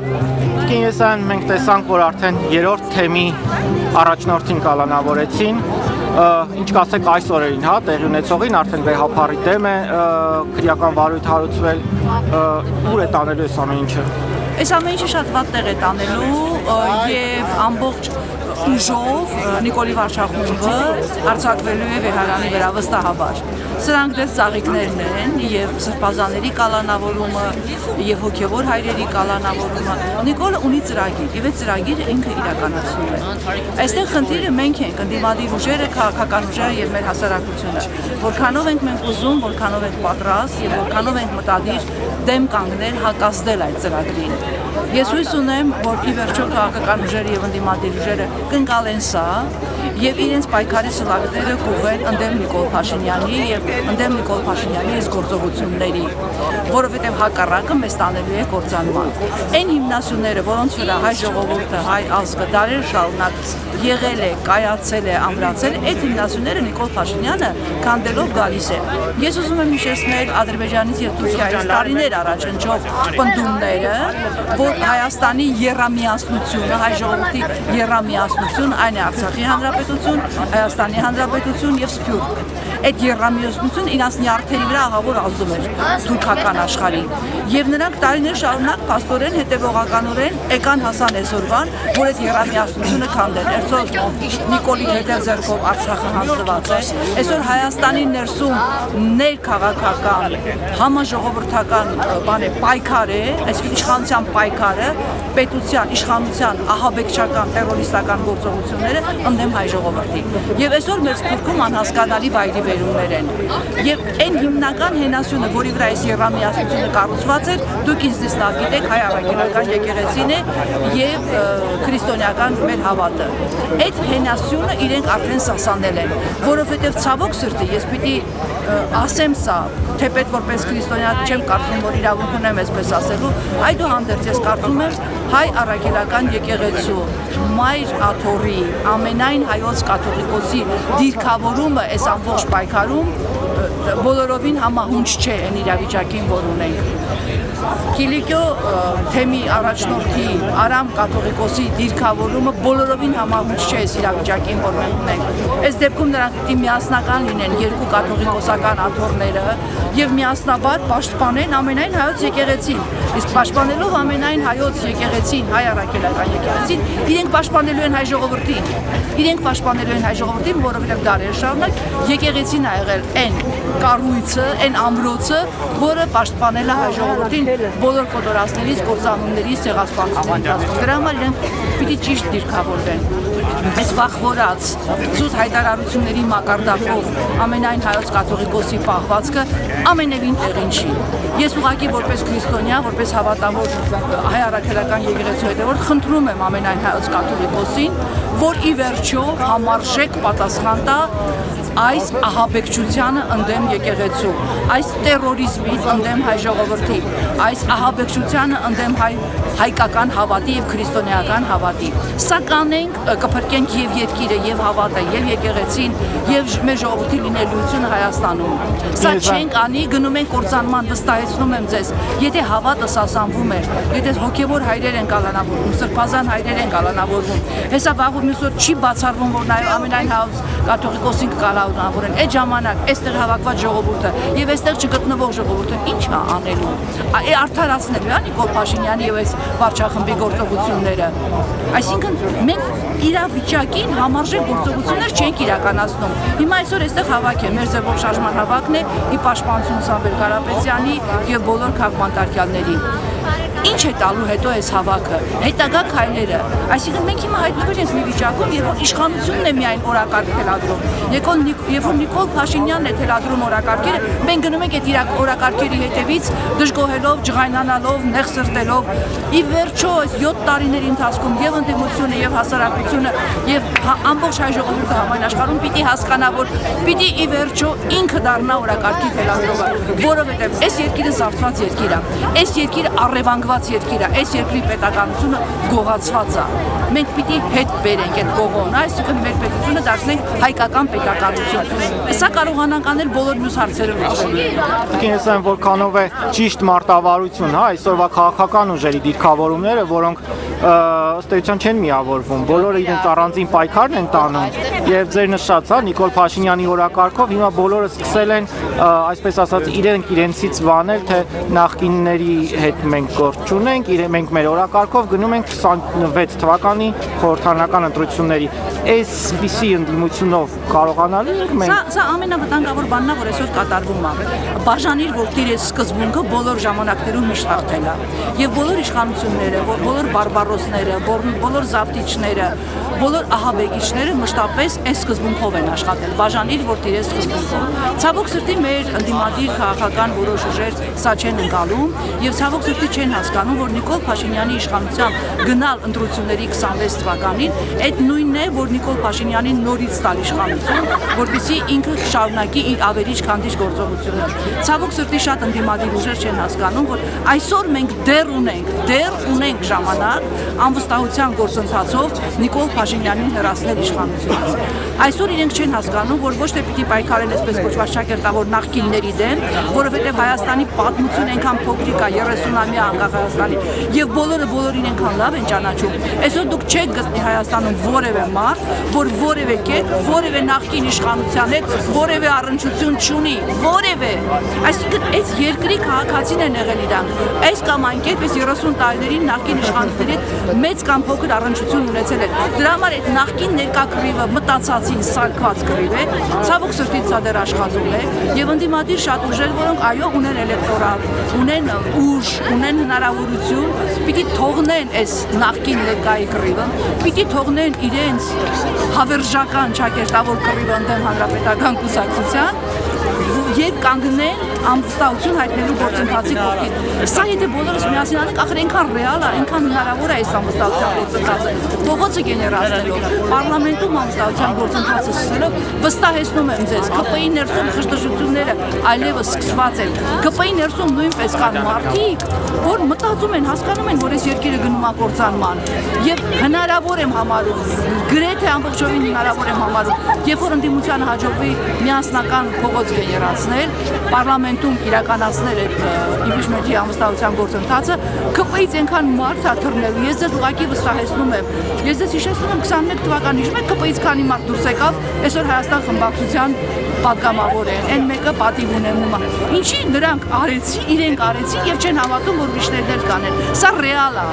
Կինեսան մենք տեսանք, որ արդեն երրորդ թեմի առաջնորդին կալանավորեցին, ինչ կասեք այս օրերին, հա, տեղի ունեցողին, արդեն վեհափառի դեմ է քրեական վարույթ հարուցվել, ուր է տանելու այս ամեն ինչը։ Այս ամեն ինչը շատ վատ տեղ է տանելու եւ ամբողջ ուժով Նիկոլի վարչախումբը արձակվելու է Վեհարանի վրա վստահաբար։ Սրանք դեռ ծաղիկներն են եւ սրբազանների կալանավորումը եւ հոգեվոր հայրերի կալանավորումը։ Նիկոլը ունի ծրագիր եւ այդ ծրագիրը ինքը իրականացնում է։ Այստեղ խնդիրը մենք ենք, ընդդիմադիր ուժերը, քաղաքական ուժերը եւ մեր հասարակությունը։ Որքանով ենք մենք ուզում, որքանով ենք պատրաստ եւ որքանով ենք մտադիր դեմ կանգնել հակազդել այդ ծրագրին։ Ես հույս ունեմ, որ ի վերջո քաղաքական ուժերը եւ ընդդիմադիր ուժերը կընկալեն սա եւ իրենց պայքարի սլակները կուղեն ընդդեմ Նիկոլ Փաշինյանի եւ ընդդեմ Նիկոլ Փաշինյանի այս գործողությունների, որովհետեւ հակառակը մեզ տանելու է կործանման։ Այն հիմնասյուները, որոնց վրա հայ ժողովուրդը, հայ ազգը դարեր շարունակ եղել է, կայացել է, ամրացել, այդ հիմնասյուները Նիկոլ Փաշինյանը քանդելով գալիս է։ Ես ուզում եմ հիշեցնել Ադրբեջանից եւ Թուրքիայից տարիներ առաջ ընջող պնդումները, որ Հայաստանի եռամիասնությունը, հայ ժողովրդի եռամիասնություն, այն է Արցախի հանրապետություն, Հայաստանի հանրապետություն եւ Սփյուռք։ Այդ եռամիասնությունը իրանց նյարդերի վրա ահավոր ազդում էր թուրքական աշխարհին։ Եվ նրանք տարիներ շարունակ փաստորեն հետևողականորեն եկան հասան այսօրվան, որ այդ եռամիասնությունը քանդեն։ Այսօր Նիկոլի հետև ձեռքով Արցախը հանձնված է։ Այսօր Հայաստանի ներսում ներքաղաքական, համաժողովրդական պայքար է, այսինքն իշխանության պայքարը, պետության, իշխանության ահաբեկչական, տերորիստական գործողությունները ընդդեմ հայ ժողովրդի։ Եվ այսօր մեր Սփյուռքում անհասկանալի վայրի վերումներ են։ Եվ այն հիմնական հենասյունը, որի վրա այս եռամիասնությունը կառուցված էր, դուք ինձ լավ գիտեք, հայ առաքելական եկեղեցին է եւ քրիստոնեական մեր հավատը։ Այդ հենասյունը իրենք արդեն սասանել են, որովհետեւ ցավոք սրտի ես պիտի ասեմ սա, թեպետ որպես քրիստոնյա չեմ կարծում, որ իրավունք ունեմ այսպես ասելու, այդուհանդերձ ես կարծում եմ հայ առաքելական եկեղեցու Մայր Աթոռի ամենայն հայոց կաթողիկոսի դիրքավորումը այս ամբողջ պայքարում բոլորովին համահունչ չէ այն իրավիճակին, որ ունենք։ Կիլիկիո թեմի առաջնորդի Արամ կաթողիկոսի դիրքավորումը բոլորովին համահունչ չէ այս իրավիճակին, որ մենք ունենք։ Այս դեպքում նրանք պիտի միասնական լինեն երկու կաթողիկոսական աթոռները եւ միասնաբար պաշտպանեն ամենայն հայոց եկեղեցին։ Իսկ պաշտպանելով ամենայն հայոց եկեղեցին, հայ առաքելական եկեղեցին, իրենք պաշտպանելու են հայ ժողովրդին։ Իրենք պաշտպանելու են հայ ժողովրդին, որովհետեւ դարեր շարունակ եկեղեցին ա եղել այն կառույցը, այն ամրոցը, որը պաշտպանել է հայ ժողովրդին բոլոր կոտորածներից, կործանումներից, ցեղասպանություններից։ Դրա համար իրենք պիտի ճիշտ դիրքավորվեն։ Այս վախվորած ցույց հայտարարությունների մակարդակով ամենայն հայոց կաթողիկոսի պահվածքը ամենևին տեղին չի։ Ես ուղղակի որպես քրիստոնյա, որպես հավատավոր հայ առաքելական եկեղեցու հետևորդ խնդրում եմ ամենայն հայոց կաթողիկոսին, որ ի վերջո համարժեք պատասխան տա այս ահաբեկչությանը ընդդեմ եկեղեցու, այս տերորիզմին ընդդեմ հայ ժողովրդի, այս ահաբեկչությանը ընդդեմ հայկական հավատի եւ քրիստոնեական հավատի։ Սա կանենք, կփրկենք եւ երկիրը, եւ հավատը, եւ եկեղեցին, եւ մեր ժողովրդի լինելիությունը Հայաստանում։ Սա չենք անի, գնում ենք կործանման, վստահեցնում եմ ձեզ, եթե հավատը սասանվում է, եթե հոգեվոր հայրեր են կալանավորվում, սրբազան հայրեր են կալանավորվում, հեսա վաղուր մյուս օր չի բացառվում, որ նաեւ ամենայն հայոց կաթողիկոսին կալանավորեն։ Այդ ժամանակ այստեղ հավաքված ժողովուրդը եւ այստեղ չգտնվող ժողովուրդը ի՞նչ է անելու։ Արդարացնելու է Նիկոլ Փաշինյանի եւ այս վարչախմբի գործողությունները։ Այսինքն մենք իրավիճակին համարժեք գործողություններ չենք իրականացնում։ Հիմա այսօր այստեղ հավաք է, մեր ձևով շարժման հավաքն է ի պաշտպանություն Սամվել Կարապետյանի եւ բոլոր քաղաքմարտարկյալների։ Ինչ է տալու հետո այս հավաքը, հետագա քայլերը։ Այսինքն մենք հիմա հայտնվել ենք մի վիճակում, երբ որ իշխանությունն է միայն օրակարգ թելադրում։ Երբ որ Նիկոլ Փաշինյանն է թելադրում օրակարգերը, մենք գնում ենք այդ օրակարգերի հետևից դժգոհելով, ջղայնանալով, նեղ սրտելով։ Ի վերջո այս 7 տարիների ընթացքում եւ ընդդիմությունը եւ հասարակությունը եւ ամբողջ հայ ժողովուրդը համայն աշխարհում պիտի հասկանա, որ պիտի ի վերջո ինքը դառնա օրակարգի թելադրողը, որովհետեւ այս երկիրը զավթված երկիր է։ Այս երկիրը առևանգ գողացված երկիր է, այս երկրի պետականությունը գողացված է։ Մենք պիտի հետ բերենք այդ գողոնը, այսինքն մեր պետությունը դարձնենք հայկական պետականություն։ Սա կարողանանք անել բոլոր մյուս հարցերը լուծելու։ Ես եմ որքանով է ճիշտ մարտավարություն, հա, այսօրվա քաղաքական ուժերի դիրքավորումները, որոնք ըստ էության չեն միավորվում, բոլորը իրենց առանձին պայքարն են տանում եւ ձեր նշած, հա, Նիկոլ Փաշինյանի օրակարգով հիմա բոլորը սկսել են, այսպես ասած, իրենցից վանել, թե նախկինների հետ մենք գործ չունենք, մենք մեր օրակարգով գնում ենք 26 թվականի խորհրդարանական ընտրությունների։ Այսպիսի ընդդիմությունով կարողանալու ենք մենք։ Սա ամենավտանգավոր բանն է, որ այսօր կատարվում է։ Բաժանիր որդիր այս սկզբունքը բոլոր ժամանակներում միշտ հաղթել է։ Եվ բոլոր իշխանությունները, բոլոր բարբարոսները, բոլոր զավթիչները, բոլոր ահաբեկիչները մշտապես այս սկզբունքով են աշխատել։ Բաժանիր որդիր այս սկզբունքով։ Ցավոք սրտի մեր ընդդիմադիր քաղաքական որոշ ուժեր սա չեն ընկալում եւ ցավոք սրտի չեն հասկանում, որ Նիկոլ Փաշինյանի իշխանությամբ գնալ ընտրությունների 26 թվականին այդ նույնն է, որ Նիկոլ Փաշինյանին նորից տալ իշխանություն, որպեսզի ինքը շարունակի իր ավերիչ քանդիչ գործողությունը։ Ցավոք սրտի շատ ընդդիմադիր ուժեր չեն հասկանում, որ այսօր մենք դեռ ունենք ժամանակ անվստահության գործընթացով Նիկոլ Փաշինյանին հեռացնել իշխանությունից։ Այսօր իրենք չեն հասկանում, որ ոչ թե պիտի պայքարեն այսպես կոչված շակերտավոր նախկինների դեմ, որովհետև Հայաստանի պատմությունը այնքան փոքրիկ է 30-ամյա անկախ Հայաստանի, եւ բոլորին այնքան լավ են ճանաչում։ Այսօր դուք չեք գտնի Հայաստանում որևէ մարդ, որ որևէ կերպ, որևէ նախկին իշխանության հետ որևէ առնչություն չունի, որևէ։ Այսինքն այս երկրի քաղաքացին են եղել իրանք։ Այս կամ այն կերպ այս 30 տարիներին նախկին իշխանությունների հետ մեծ կամ փոքր առնչություն ունեցել են։ Դրա համար այդ նախկին ներկա կռիվը մտածածին սարկված կռիվ է, ցավոք սրտի սա դեռ աշխատում է եւ ընդդիմադիր շատ ուժեր, որոնք այո ունեն էլեկտորատ, ունեն ուժ, ունեն հնարավորություն, պիտի թողնեն այս նախկին ներկայի կռիվը, պիտի թողնեն իրենց հավերժական ճակերտավոր կռիվը ընդդեմ հանրապետական կուսակցության եւ կանգնեն անվստահություն հայտնելու գործընթացի կողքին։ Սա եթե բոլորս միասին անենք, ախր այնքան ռեալ է, այնքան հնարավոր է այս անվստահության գործընթացը։ Փողոցը գեներացնելով, պարլամենտում անվստահության գործընթացը սկսելով, վստահեցնում եմ ձեզ, ԿՊ-ի ներսում խժդժությունները այլևս սկսված են։ ԿՊ-ի ներսում նույնպես կան մարդիկ, որ մտածում են, հասկանում են, որ այս երկիրը գնում է կործանման։ Եվ հնարավոր եմ համարում, գրեթե ամբողջովին հնարավոր եմ համարում, երբ որ ընդդիմությանը հաջողվի միասնական փողոց գեներացնել, պարլամենտում իրականացնել այդ իմպիչմենթի անվստահության գործընթացը, ԿՊ-ից այնքան մարդ է թռնելու։ Ես ձեզ ուղղակի վստահեցնում եմ։ Ես ձեզ հիշեցնում եմ 21 թվականին, հիշում եք ԿՊ-ից քանի մարդ դուրս եկավ, այսօր Հայաստան խմբակցության պատգամավոր են, այն մեկը պատիվ ունենում է։ Ինչի նրանք իրենք արեցին եւ չեն հավատում, որ ուրիշներն էլ կանեն։ Սա ռեալ է։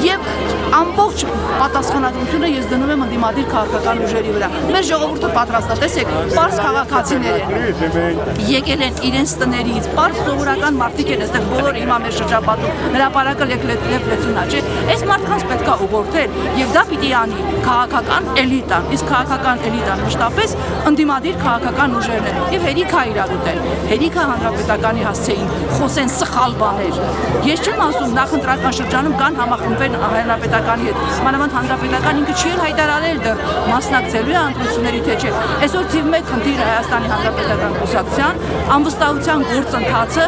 Եվ ամբողջ պատասխանատվությունը ես դնում եմ ընդդիմադիր քաղաքական ուժերի վրա։ Մեր ժողովուրդը պատրաստ է, տեսեք, պարզ քաղաքացիներ են։ Եկել են իրենց տներից, պարզ սովորական մարդիկ են, այստեղ բոլորը հիմա մեր շրջապատում, հրապարակը լեփլեցուն է, չէ՞։ Այս մարդկանց պետք է ուղղորդել եւ դա պիտի անի քաղաքական էլիտան, իսկ քաղաքական էլիտան մշտապես ընդդիմադիր քաղաքական ուժերն են եւ հերիք է իրար ուտել։ Հերիք է հանրապետականի հասցեին խոսեն սխալ բաներ։ Ես չեմ ասում նախընտրական շրջանում կան համախմբվեն հանրապետականի հետ, մանավանդ հանրապետական ինքը չի հայտարարել դեռ մասնակցելու է ընտրությունների թե չէ։ Այսօր թիվ 1 խնդիրը Հայաստանի հանրապետական կուսակցության անվստահության գործընթացը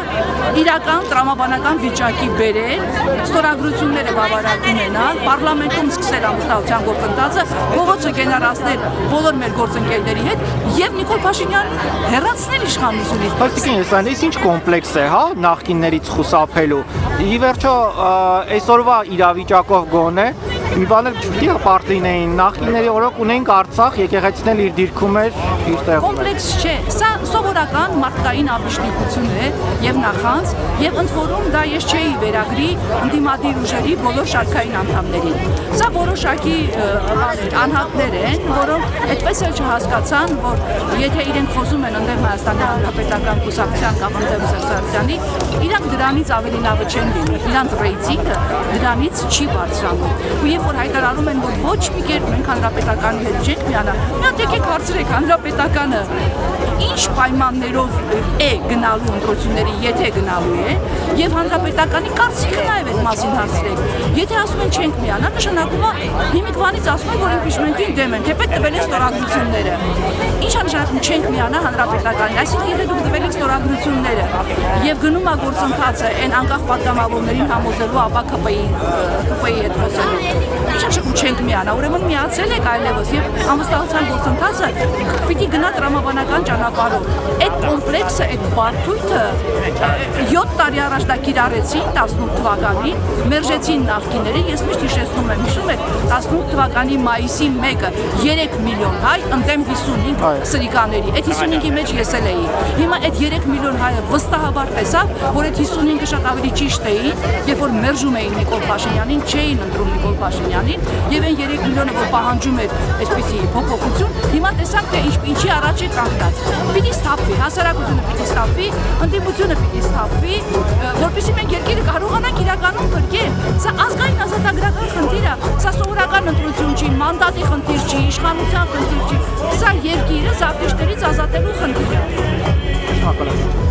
իրական տրամաբանական վիճակի բերել, ստորագրությունները բավարար ունենալ, պարլամենտում սկսել անվստահության գործընթացը, փողոցը գեներացնել բոլոր մեր գործընկերների հետ եւ Նիկոլ Փաշինյանին հեռացնել իշխանությունից։ Բայց այս ինչ կոմպլեքս է, հա, նախկիններից խուսափելու։ Ի վերջո այսօրվա իրավիճակով գոնե մի բան էլ չպիտի պարտ լինեին, նախկինների օրոք ունենք Արցախ, եկեղեցին էլ իր դիրքում էր, իր տեղում էր։ Կոմպլեքս չէ, սա սովորական մարդկային ապիշտիկություն է եւ նախանց, եւ ընդ որում դա ես չէի վերագրի ընդդիմադիր ուժերի բոլոր շարքային անդամներին։ Սա որոշակի անհատներ են, որոնք այդպես էլ չհասկացան, որ եթե իրենք խոսում են ընդդեմ Հայաստանի Հանրապետական կուսակցության կամ ընդդեմ Սերժյանի, իրանք դրանից ավելի լավը չեն լինի, իրանք ռեյտինգը դրանից չի բարձրանում։ Ու երբ որ հայտարարում են, որ ոչ մի կերպ մենք հանրապետականի հետ չենք միանա, նա եկեք հարցրեք հանրապետականը ինչ պայման պայմաններով է գնալու ընտրությունների, եթե գնալու է, եւ հանրապետականի կարծիքը նաեւ այդ մասին հարցրեք։ Եթե ասում են չենք միանա, նշանակում է հիմիկվանից ասում են, որ իմպիչմենտին դեմ են, թեպետ տվել են ստորագրությունները։ Ինչ է նշանակում չենք միանա հանրապետականին, այսինքն եթե դուք տվել եք ստորագրությունները եւ գնում է գործընթացը այն անկախ պատգամավորներին համոզելու, ապա ԿՊ-ի հետ խոսելու։ Ինչ է նշանակում չենք միանա, ուրեմն միացել եք այլևս եւ անվստահության գործընթացը պիտի գնա տրամաբանական ճանապարհով։ Այդ կոմպլեքսը, այդ բարդույթը 7 տարի առաջ դա կիրառեցին 18 թվականին, մերժեցին նախկիները, ես միշտ հիշեցնում եմ, հիշում եք 18 թվականի մայիսի 1-ը 3 միլիոն հայ ընդդեմ 55 սրիկաների, այդ 55-ի մեջ ես էլ էի։ Հիմա այդ 3 միլիոն հայը վստահաբար տեսավ, որ այդ 55-ը շատ ավելի ճիշտ էին, երբ որ մերժում էին Նիկոլ Փաշինյանին, չէին ընտրում Նիկոլ Փաշինյանին, եւ այն 3 միլիոնը, որ պահանջում էր այսպիսի փոփոխություն, հիմա տեսանք թե ինչի առաջ է կանգնած։ Պիտի սթափվի, հասարակությունը պիտի սթափվի, ընդդիմությունը պիտի սթափվի, որպեսզի մենք երկիրը կարողանանք իրականում փրկել։ Սա ազգային ազատագրական խնդիր է, սա սովորական ընտրություն չի, մանդատի խնդիր չի, իշխանության խնդիր չի, սա երկիրը զավթիչներից ազատելու խնդիր է։